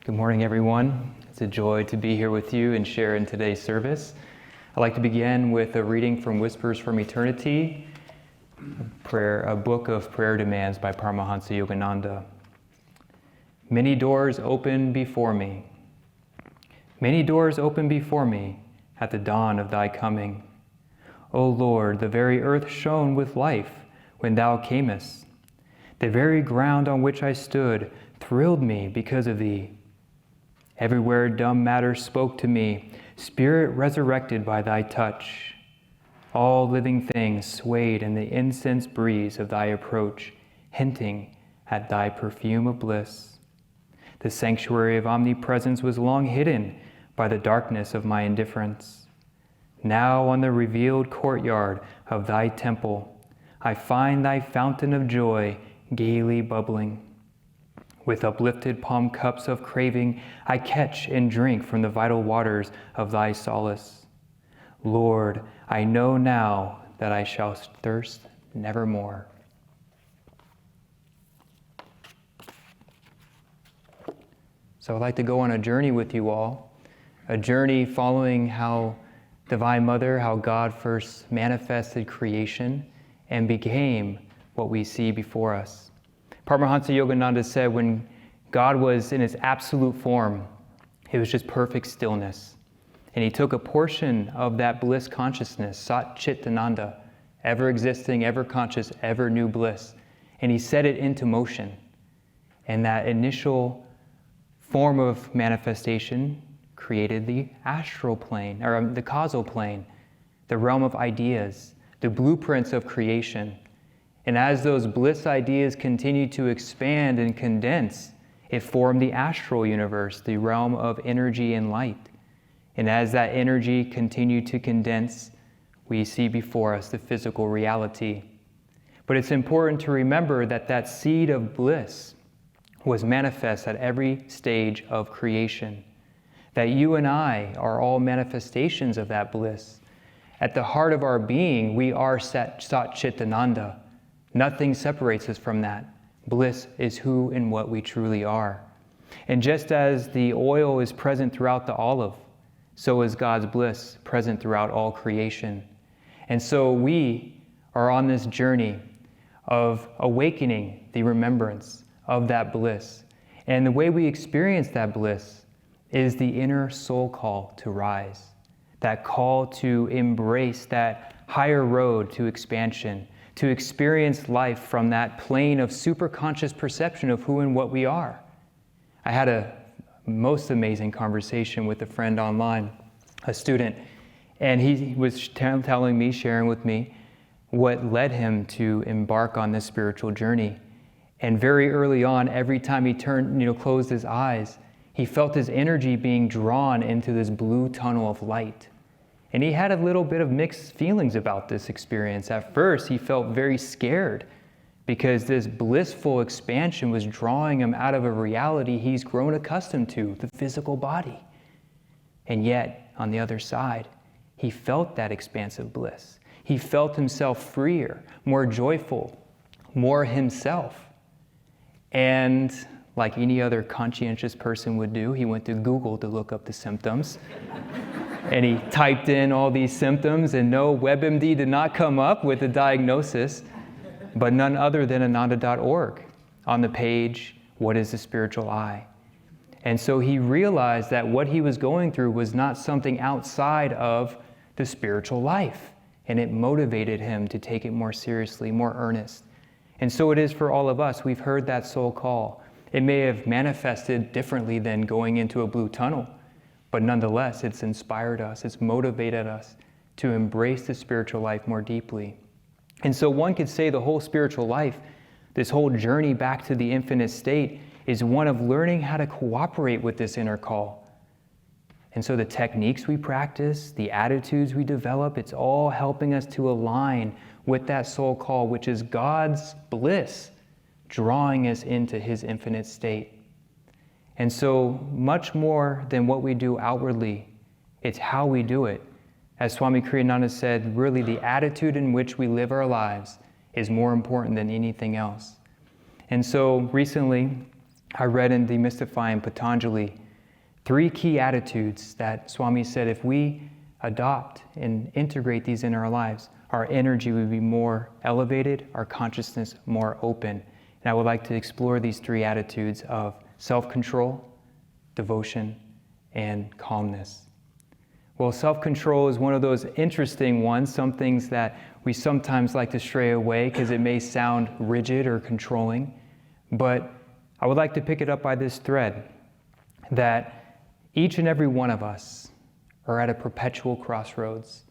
Good morning, everyone. It's a joy to be here with you and share in today's service. I'd like to begin with a reading from Whispers from Eternity, a book of prayer demands by Paramhansa Yogananda. Many doors open before me. Many doors open before me at the dawn of thy coming. O Lord, the very earth shone with life when thou camest. The very ground on which I stood thrilled me because of thee. Everywhere dumb matter spoke to me, spirit resurrected by thy touch. All living things swayed in the incense breeze of thy approach, hinting at thy perfume of bliss. The sanctuary of omnipresence was long hidden by the darkness of my indifference. Now on the revealed courtyard of thy temple, I find thy fountain of joy gaily bubbling. With uplifted palm cups of craving, I catch and drink from the vital waters of thy solace. Lord, I know now that I shall thirst nevermore. So I'd like to go on a journey with you all, a journey following how Divine Mother, how God first manifested creation and became what we see before us. Paramhansa Yogananda said when God was in his absolute form, it was just perfect stillness. And he took a portion of that bliss consciousness, Sat Chit Ananda, ever existing, ever conscious, ever new bliss, and he set it into motion. And that initial form of manifestation created the astral plane, or the causal plane, the realm of ideas, the blueprints of creation. And as those bliss ideas continue to expand and condense, it formed the astral universe, the realm of energy and light. And as that energy continued to condense, we see before us the physical reality. But it's important to remember that that seed of bliss was manifest at every stage of creation. That you and I are all manifestations of that bliss. At the heart of our being, we are Sat Chit Ananda. Nothing separates us from that. Bliss is who and what we truly are. And just as the oil is present throughout the olive, so is God's bliss present throughout all creation. And so we are on this journey of awakening the remembrance of that bliss. And the way we experience that bliss is the inner soul call to rise, that call to embrace that higher road to expansion, to experience life from that plane of superconscious perception of who and what we are. I had a most amazing conversation with a friend online, a student, and he was telling me, sharing with me, what led him to embark on this spiritual journey. And very early on, every time he closed his eyes, he felt his energy being drawn into this blue tunnel of light. And he had a little bit of mixed feelings about this experience. At first, he felt very scared because this blissful expansion was drawing him out of a reality he's grown accustomed to, the physical body. And yet, on the other side, he felt that expansive bliss. He felt himself freer, more joyful, more himself. And like any other conscientious person would do, he went to Google to look up the symptoms. And he typed in all these symptoms, and no, WebMD did not come up with a diagnosis, but none other than Ananda.org on the page, What is the Spiritual Eye? And so he realized that what he was going through was not something outside of the spiritual life, and it motivated him to take it more seriously, more earnest. And so it is for all of us. We've heard that soul call. It may have manifested differently than going into a blue tunnel, but nonetheless, it's inspired us, it's motivated us to embrace the spiritual life more deeply. And so one could say the whole spiritual life, this whole journey back to the infinite state, is one of learning how to cooperate with this inner call. And so the techniques we practice, the attitudes we develop, it's all helping us to align with that soul call, which is God's bliss, drawing us into his infinite state. And so much more than what we do outwardly, it's how we do it. As Swami Kriyananda said, really the attitude in which we live our lives is more important than anything else. And so recently, I read in Demystifying Patanjali 3 key attitudes that Swami said if we adopt and integrate these in our lives, our energy will be more elevated, our consciousness more open. And I would like to explore these 3 attitudes of self-control, devotion, and calmness. Well, self-control is one of those interesting ones, some things that we sometimes like to stray away because it may sound rigid or controlling. But I would like to pick it up by this thread that each and every one of us are at a perpetual crossroads.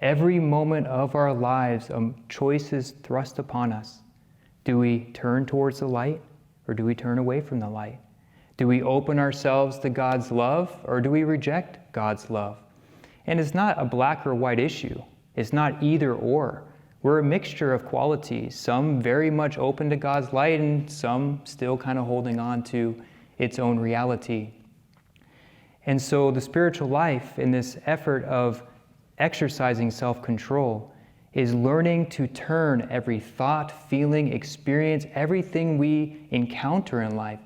Every moment of our lives, a choice is thrust upon us. Do we turn towards the light or do we turn away from the light? Do we open ourselves to God's love or do we reject God's love? And it's not a black or white issue. It's not either or. We're a mixture of qualities, some very much open to God's light and some still kind of holding on to its own reality. And so the spiritual life in this effort of exercising self-control is learning to turn every thought, feeling, experience, everything we encounter in life,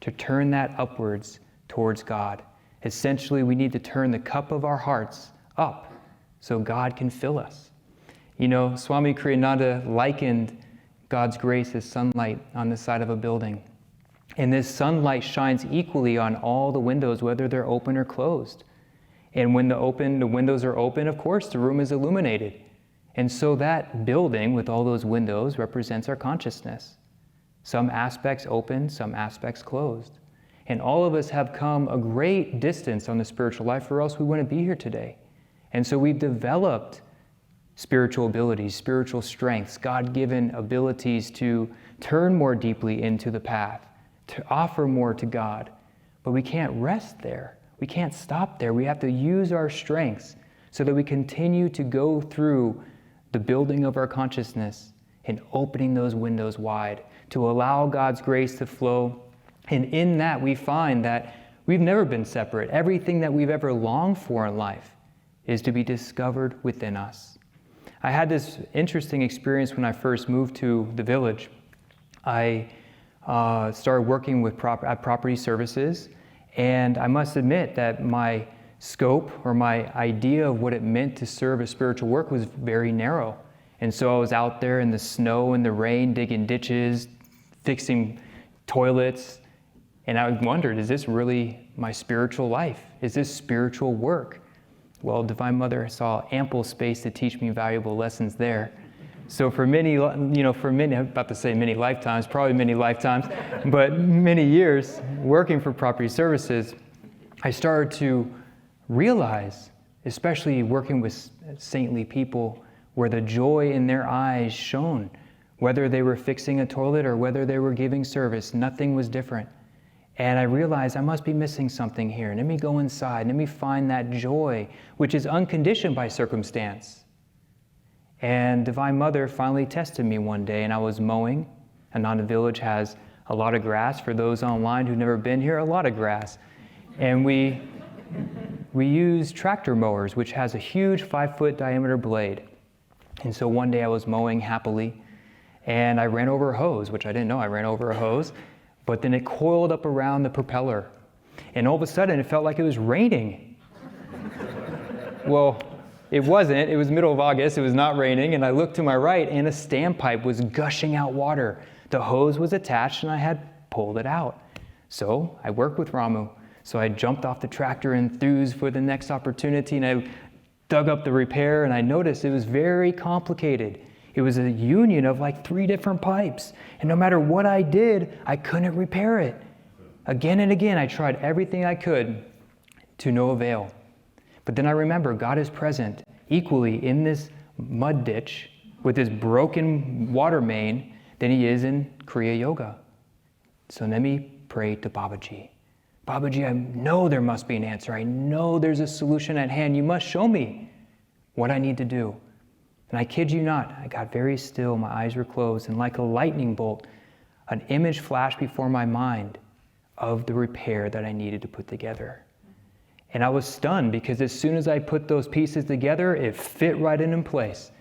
to turn that upwards towards God. Essentially, we need to turn the cup of our hearts up so God can fill us. You know, Swami Kriyananda likened God's grace as sunlight on the side of a building. And this sunlight shines equally on all the windows, whether they're open or closed. And when the windows are open, of course, the room is illuminated. And so that building with all those windows represents our consciousness. Some aspects open, some aspects closed. And all of us have come a great distance on the spiritual life, or else we wouldn't be here today. And so we've developed spiritual abilities, spiritual strengths, God-given abilities to turn more deeply into the path, to offer more to God. But we can't rest there. We can't stop there. We have to use our strengths so that we continue to go through the building of our consciousness and opening those windows wide to allow God's grace to flow. And in that, we find that we've never been separate. Everything that we've ever longed for in life is to be discovered within us. I had this interesting experience when I first moved to the village. I started working with property services, and I must admit that my scope or my idea of what it meant to serve a spiritual work was very narrow. And so I was out there in the snow and the rain, digging ditches, fixing toilets, and I wondered, is this really my spiritual life? Is this spiritual work? Well, Divine Mother saw ample space to teach me valuable lessons there. So for many, I'm about to say many lifetimes, probably many lifetimes, but many years working for property services, I started to realize, especially working with saintly people, where the joy in their eyes shone. Whether they were fixing a toilet or whether they were giving service, nothing was different. And I realized I must be missing something here. Let me go inside. Let me find that joy, which is unconditioned by circumstance. And Divine Mother finally tested me one day, and I was mowing. Ananda Village has a lot of grass. For those online who've never been here, a lot of grass. And we use tractor mowers, which has a huge 5-foot diameter blade. And so one day I was mowing happily, and I ran over a hose, which I didn't know I ran over a hose, but then it coiled up around the propeller. And all of a sudden, it felt like it was raining. Well, it wasn't. It was the middle of August. It was not raining. And I looked to my right, and a standpipe was gushing out water. The hose was attached, and I had pulled it out. So I worked with Ramu. So I jumped off the tractor enthused for the next opportunity, and I dug up the repair, and I noticed it was very complicated. It was a union of like 3 different pipes. And no matter what I did, I couldn't repair it. Again and again, I tried everything I could to no avail. But then I remember God is present equally in this mud ditch with this broken water main than he is in Kriya Yoga. So let me pray to Babaji. Babaji, I know there must be an answer. I know there's a solution at hand. You must show me what I need to do. And I kid you not, I got very still, my eyes were closed, and like a lightning bolt, an image flashed before my mind of the repair that I needed to put together. And I was stunned because as soon as I put those pieces together, it fit right in place.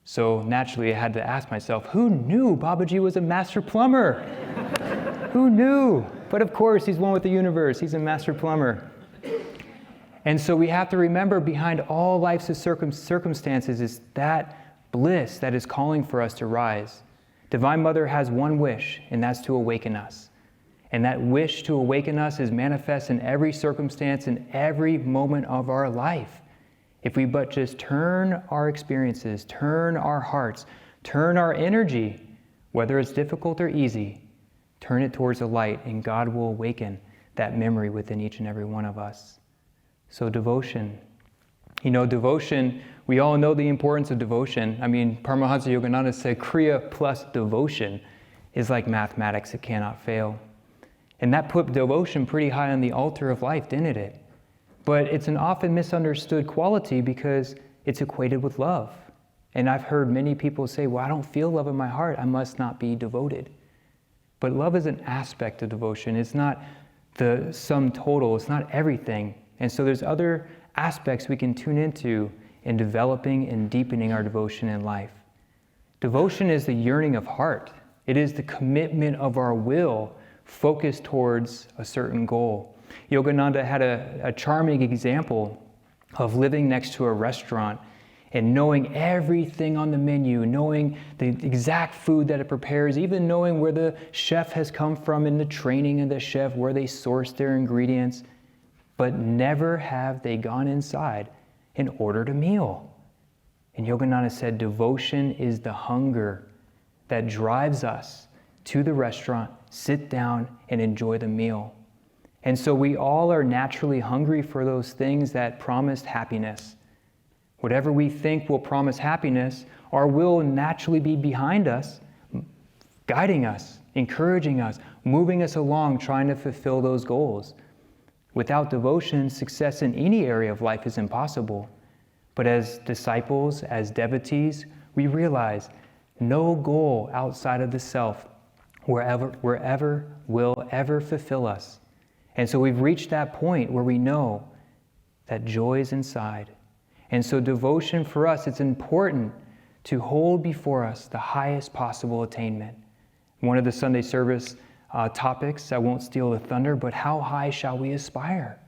So naturally I had to ask myself, who knew Babaji was a master plumber? Who knew? But of course, he's one with the universe. He's a master plumber. And so we have to remember behind all life's circumstances is that bliss that is calling for us to rise. Divine Mother has one wish, and that's to awaken us. And that wish to awaken us is manifest in every circumstance, in every moment of our life. If we but just turn our experiences, turn our hearts, turn our energy, whether it's difficult or easy, turn it towards the light, and God will awaken that memory within each and every one of us. So devotion. Devotion, we all know the importance of devotion. Paramhansa Yogananda said, Kriya plus devotion is like mathematics, it cannot fail. And that put devotion pretty high on the altar of life, didn't it? But it's an often misunderstood quality because it's equated with love. And I've heard many people say, well, I don't feel love in my heart, I must not be devoted. But love is an aspect of devotion. It's not the sum total, it's not everything. And so there's other aspects we can tune into in developing and deepening our devotion in life. Devotion is the yearning of heart. It is the commitment of our will focused towards a certain goal. Yogananda had a charming example of living next to a restaurant and knowing everything on the menu, knowing the exact food that it prepares, even knowing where the chef has come from in the training of the chef, where they source their ingredients, but never have they gone inside and ordered a meal. And Yogananda said, devotion is the hunger that drives us to the restaurant, sit down, and enjoy the meal. And so we all are naturally hungry for those things that promised happiness. Whatever we think will promise happiness, our will will naturally be behind us, guiding us, encouraging us, moving us along, trying to fulfill those goals. Without devotion, success in any area of life is impossible. But as disciples, as devotees, we realize no goal outside of the self wherever will ever fulfill us. And so we've reached that point where we know that joy is inside. And so devotion for us, it's important to hold before us the highest possible attainment. One of the Sunday service topics, I won't steal the thunder, but how high shall we aspire?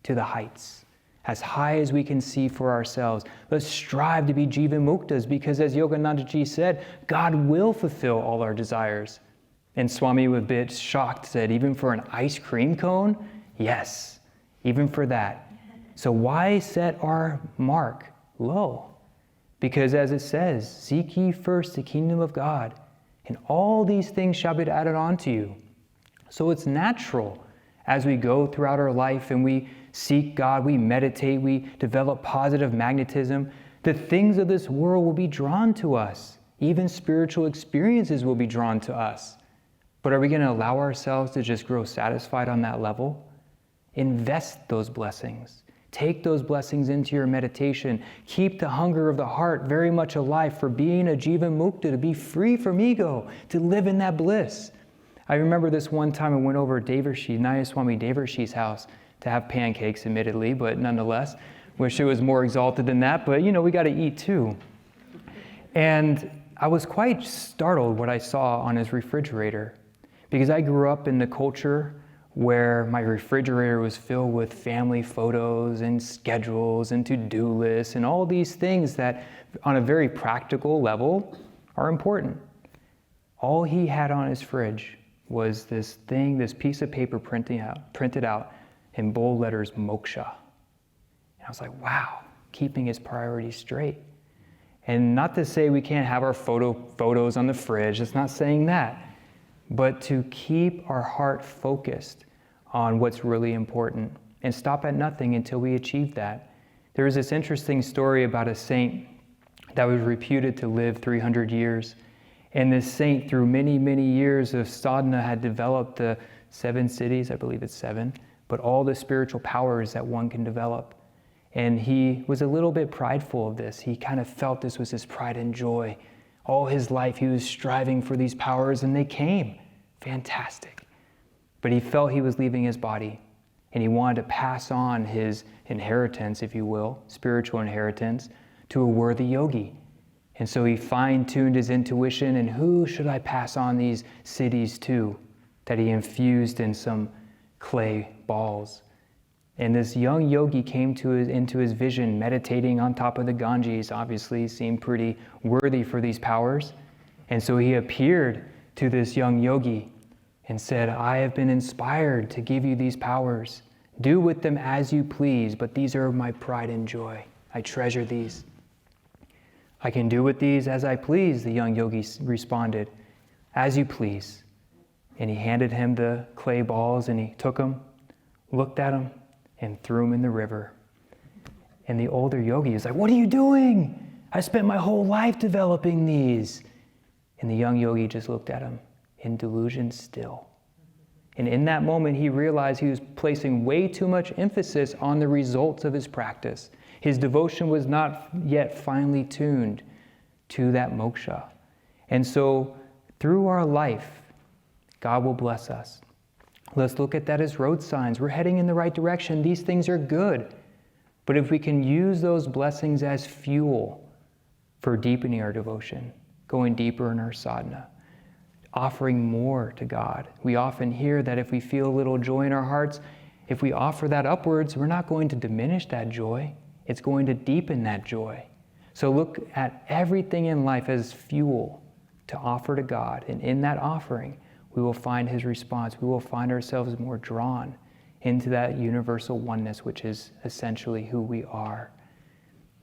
To the heights, as high as we can see for ourselves. Let's strive to be Jiva Muktas, because as Yogananda Ji said, God will fulfill all our desires. And Swami was a bit shocked, said, even for an ice cream cone? Yes, even for that. So why set our mark low? Because as it says, seek ye first the kingdom of God, and all these things shall be added on to you. So it's natural as we go throughout our life and we seek God, we meditate, we develop positive magnetism, the things of this world will be drawn to us. Even spiritual experiences will be drawn to us. But are we going to allow ourselves to just grow satisfied on that level? Invest those blessings. Take those blessings into your meditation. Keep the hunger of the heart very much alive for being a Jiva Mukta, to be free from ego, to live in that bliss. I remember this one time I went over Devarshi, Naya Swami Devarshi's house to have pancakes, admittedly, but nonetheless, wish it was more exalted than that, but we got to eat too. And I was quite startled what I saw on his refrigerator, because I grew up in the culture where my refrigerator was filled with family photos and schedules and to-do lists and all these things that on a very practical level are important. All he had on his fridge was this piece of paper printed out in bold letters, moksha. And I was like, wow, keeping his priorities straight. And not to say we can't have our photos on the fridge, it's not saying that. But to keep our heart focused on what's really important and stop at nothing until we achieve that. There was this interesting story about a saint that was reputed to live 300 years. And this saint, through many, many years of sadhana, had developed the 7 siddhis, I believe it's 7, but all the spiritual powers that one can develop. And he was a little bit prideful of this. He kind of felt this was his pride and joy. All his life he was striving for these powers, and they came. Fantastic. But he felt he was leaving his body, and he wanted to pass on his inheritance, if you will, spiritual inheritance, to a worthy yogi. And so he fine-tuned his intuition, and who should I pass on these siddhis to? that he infused in some clay balls. And this young yogi came into his vision, meditating on top of the Ganges. Obviously seemed pretty worthy for these powers. And so he appeared to this young yogi and said, I have been inspired to give you these powers. Do with them as you please, but these are my pride and joy. I treasure these. I can do with these as I please, the young yogi responded. As you please. And he handed him the clay balls, and he took them, looked at them, and threw them in the river. And the older yogi is like, what are you doing? I spent my whole life developing these. And the young yogi just looked at him in delusion still. And in that moment, he realized he was placing way too much emphasis on the results of his practice. His devotion was not yet finely tuned to that moksha. And so through our life, God will bless us. Let's look at that as road signs. We're heading in the right direction. These things are good. But if we can use those blessings as fuel for deepening our devotion, going deeper in our sadhana, offering more to God. We often hear that if we feel a little joy in our hearts, if we offer that upwards, we're not going to diminish that joy. It's going to deepen that joy. So look at everything in life as fuel to offer to God. And in that offering, we will find his response. We will find ourselves more drawn into that universal oneness, which is essentially who we are.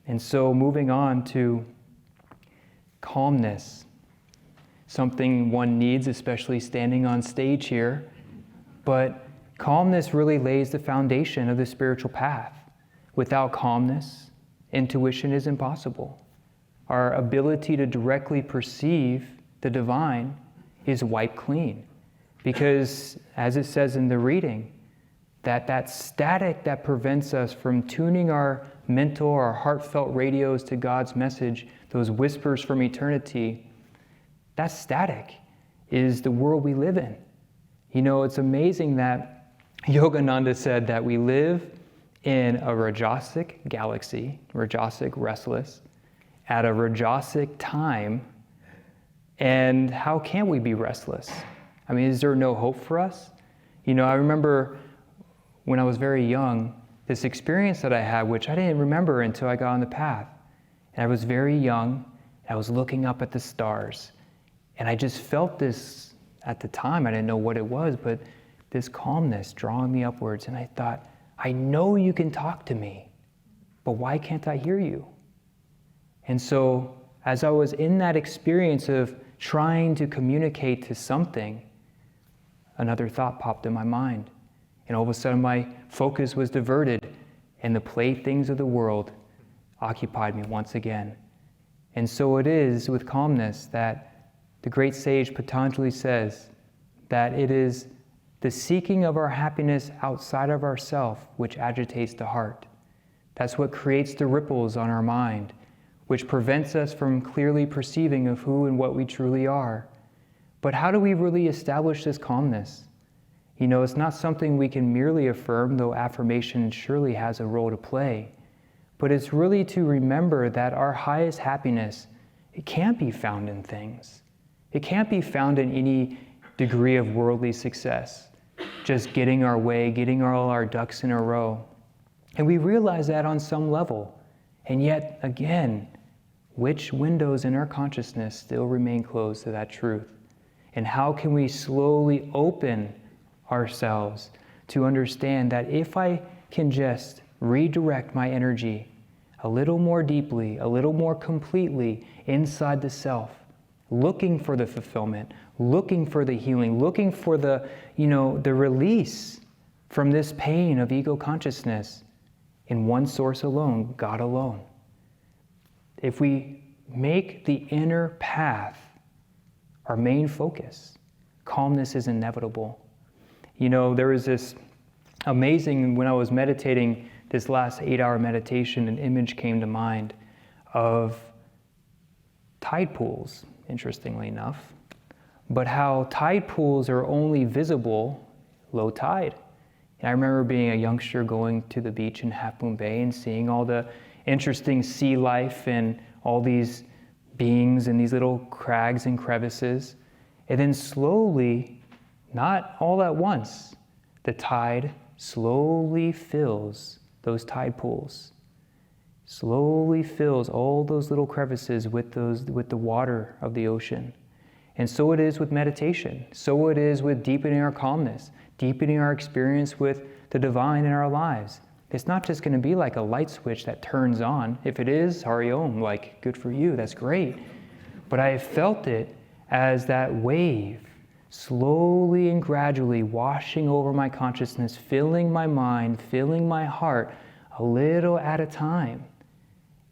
And so moving on to calmness, something one needs, especially standing on stage here. But calmness really lays the foundation of the spiritual path. Without calmness, intuition is impossible. Our ability to directly perceive the divine is wiped clean. Because, as it says in the reading, that static that prevents us from tuning our mental, our heartfelt radios to God's message, those whispers from eternity, that static is the world we live in. You know, it's amazing that Yogananda said that we live in a Rajasic galaxy, Rajasic restless, at a Rajasic time, and how can we be restless? I mean, is there no hope for us? You know, I remember when I was very young, this experience that I had, which I didn't remember until I got on the path. And I was very young, I was looking up at the stars, and I just felt this, at the time, I didn't know what it was, but this calmness drawing me upwards, and I thought, I know you can talk to me, but why can't I hear you? And so, as I was in that experience of trying to communicate to something, another thought popped in my mind. And all of a sudden my focus was diverted, and the playthings of the world occupied me once again. And so it is with calmness that the great sage Patanjali says that it is the seeking of our happiness outside of ourself which agitates the heart. That's what creates the ripples on our mind, which prevents us from clearly perceiving of who and what we truly are. But how do we really establish this calmness? You know, it's not something we can merely affirm, though affirmation surely has a role to play. But it's really to remember that our highest happiness, it can't be found in things. It can't be found in any degree of worldly success, just getting our way, getting all our ducks in a row. And we realize that on some level. And yet, again, which windows in our consciousness still remain closed to that truth? And how can we slowly open ourselves to understand that if I can just redirect my energy a little more deeply, a little more completely inside the self, looking for the fulfillment, looking for the healing, looking for the release from this pain of ego consciousness in one source alone, God alone. If we make the inner path our main focus, calmness is inevitable. You know, there was this amazing, when I was meditating this last 8-hour meditation, an image came to mind of tide pools, interestingly enough, but how tide pools are only visible low tide. And I remember being a youngster going to the beach in Half Moon Bay and seeing all the interesting sea life and all these beings and these little crags and crevices. And then slowly, not all at once. The tide slowly fills those tide pools, slowly fills all those little crevices with the water of the ocean. And so it is with meditation. So it is with deepening our calmness, deepening our experience with the divine in our lives. It's not just going to be like a light switch that turns on. If it is, Hari Om, like, good for you, that's great. But I have felt it as that wave, slowly and gradually washing over my consciousness, filling my mind, filling my heart, a little at a time.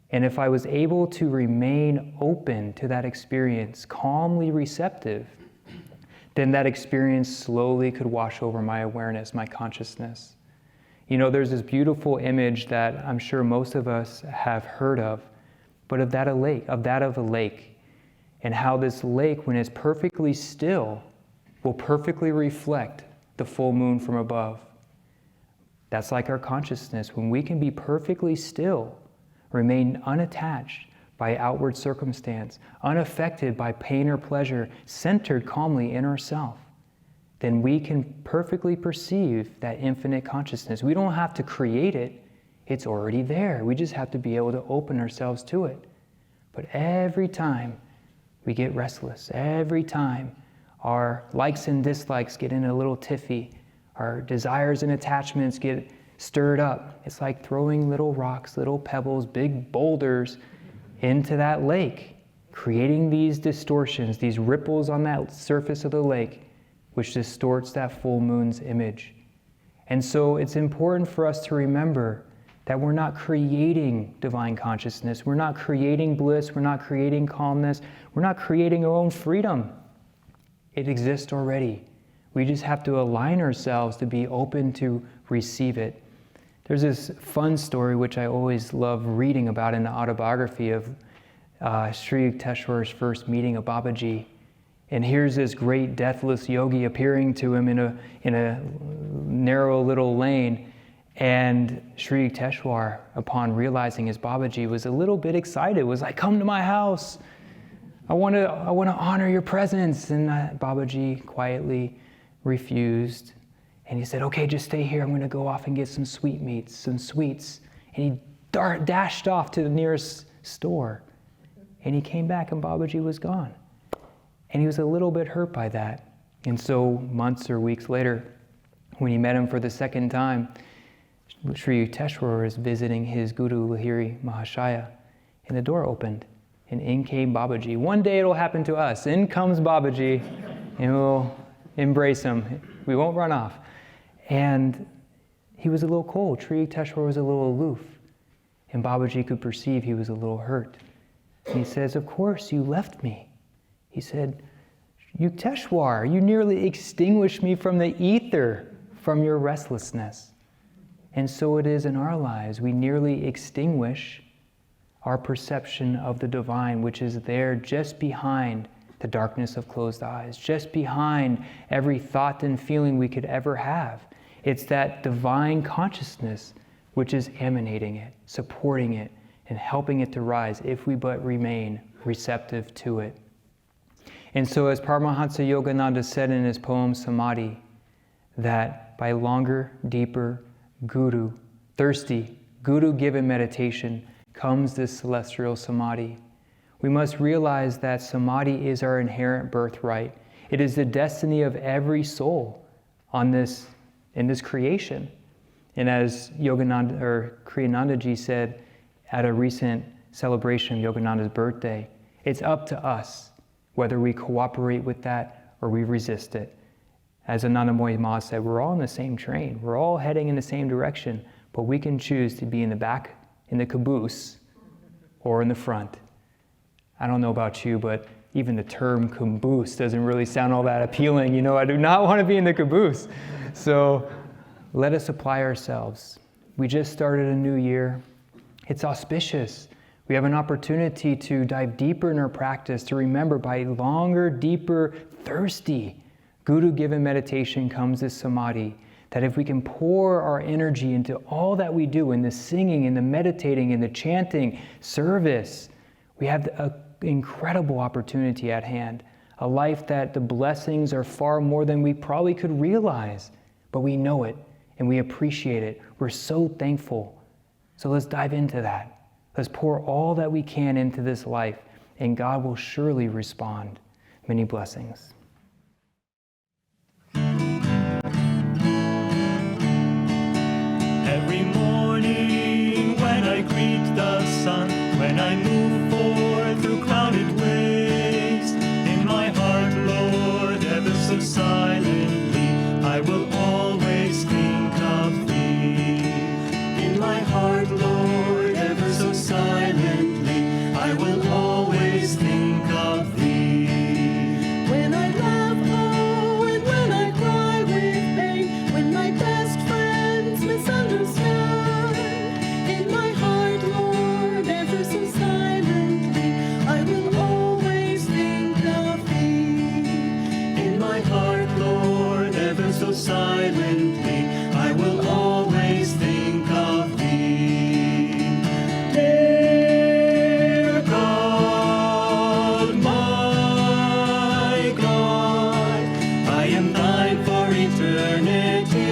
And if I was able to remain open to that experience, calmly receptive, then that experience slowly could wash over my awareness, my consciousness. You know, there's this beautiful image that I'm sure most of us have heard of, but of that of a lake, and how this lake, when it's perfectly still, will perfectly reflect the full moon from above. That's like our consciousness. When we can be perfectly still, remain unattached by outward circumstance, unaffected by pain or pleasure, centered calmly in ourself, then we can perfectly perceive that infinite consciousness. We don't have to create it. It's already there. We just have to be able to open ourselves to it. But every time we get restless, every time our likes and dislikes get in a little tiffy, our desires and attachments get stirred up, it's like throwing little rocks, little pebbles, big boulders into that lake, creating these distortions, these ripples on that surface of the lake, which distorts that full moon's image. And so it's important for us to remember that we're not creating divine consciousness, we're not creating bliss, we're not creating calmness, we're not creating our own freedom. It exists already. We just have to align ourselves to be open to receive it. There's this fun story which I always love reading about in the autobiography of Sri Yukteswar's first meeting of Babaji. And here's this great deathless yogi appearing to him in a narrow little lane. And Sri Yukteswar, upon realizing his Babaji, was a little bit excited, was like, come to my house. I want to honor your presence. And Babaji quietly refused. And he said, okay, just stay here. I'm going to go off and get some sweetmeats, some sweets. And he dashed off to the nearest store. And he came back and Babaji was gone. And he was a little bit hurt by that. And so months or weeks later, when he met him for the second time, Sri Yukteswar was visiting his Guru Lahiri Mahashaya, and the door opened, and in came Babaji. One day it'll happen to us. In comes Babaji, and we'll embrace him. We won't run off. And he was a little cold. Sri Yukteswar was a little aloof, and Babaji could perceive he was a little hurt. And he says, of course, you left me. He said, Yukteswar, you nearly extinguished me from the ether, from your restlessness. And so it is in our lives. We nearly extinguish our perception of the divine, which is there just behind the darkness of closed eyes, just behind every thought and feeling we could ever have. It's that divine consciousness which is emanating it, supporting it, and helping it to rise if we but remain receptive to it. And so as Paramhansa Yogananda said in his poem Samadhi, that by longer, deeper, thirsty, guru-given meditation comes this celestial samadhi. We must realize that samadhi is our inherent birthright. It is the destiny of every soul in this creation. And as Yogananda or Kriyananda said at a recent celebration of Yogananda's birthday, it's up to us whether we cooperate with that or we resist it. As Ananda Ma said, we're all in the same train. We're all heading in the same direction, but we can choose to be in the back, in the caboose, or in the front. I don't know about you, but even the term caboose doesn't really sound all that appealing. You know, I do not want to be in the caboose. So let us apply ourselves. We just started a new year. It's auspicious. We have an opportunity to dive deeper in our practice, to remember by longer, deeper, thirsty, Guru-given meditation comes this samadhi, that if we can pour our energy into all that we do, in the singing, in the meditating, in the chanting, service, we have an incredible opportunity at hand a life that the blessings are far more than we probably could realize, but we know it and we appreciate it. We're so thankful. So let's dive into that. Let's pour all that we can into this life, and God will surely respond. Many blessings. Every morning when I greet the sun, when I move forth through crowded ways, in my heart, Lord, ever so silently, I will always think of Thee. In my heart, Lord, ever so silently, I will always think of Thee. When I laugh, oh, and when I cry with pain, when my best friends misunderstand, in my heart, Lord, ever so silently, I will always think of Thee. In my heart, Lord, ever so silently, I will always think of Thee. Dear God, my God, I am Thine for eternity.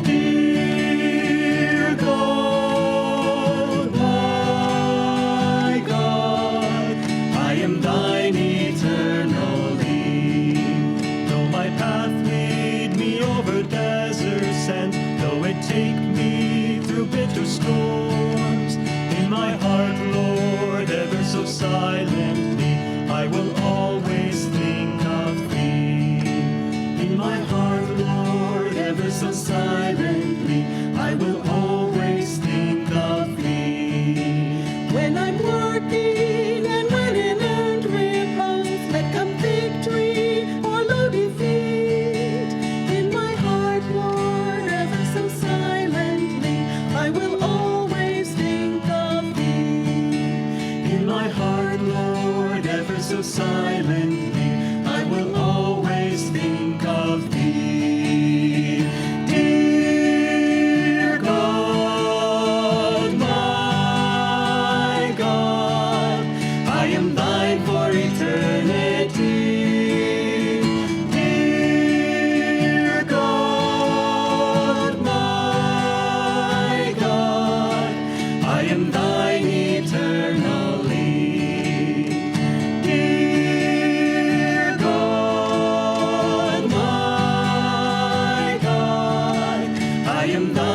Dear God, my God, I am Thine eternally. Though my path lead me over deserts, and though it take me through bitter storms, in my heart, Lord, ever so silently, I will always think of Thee. In my heart, Lord, ever so silently, I will always think of Thee. When I'm working and when in earned repose, let come victory or low defeat. In my heart, Lord, ever so silently, I will always think of Thee. In my heart, Lord, ever so silently, I will always think of Thee. Dear God, my God, I am Thine for eternity. Dear God, my God, I am Thine eternally. Dear God, my God, I am Thine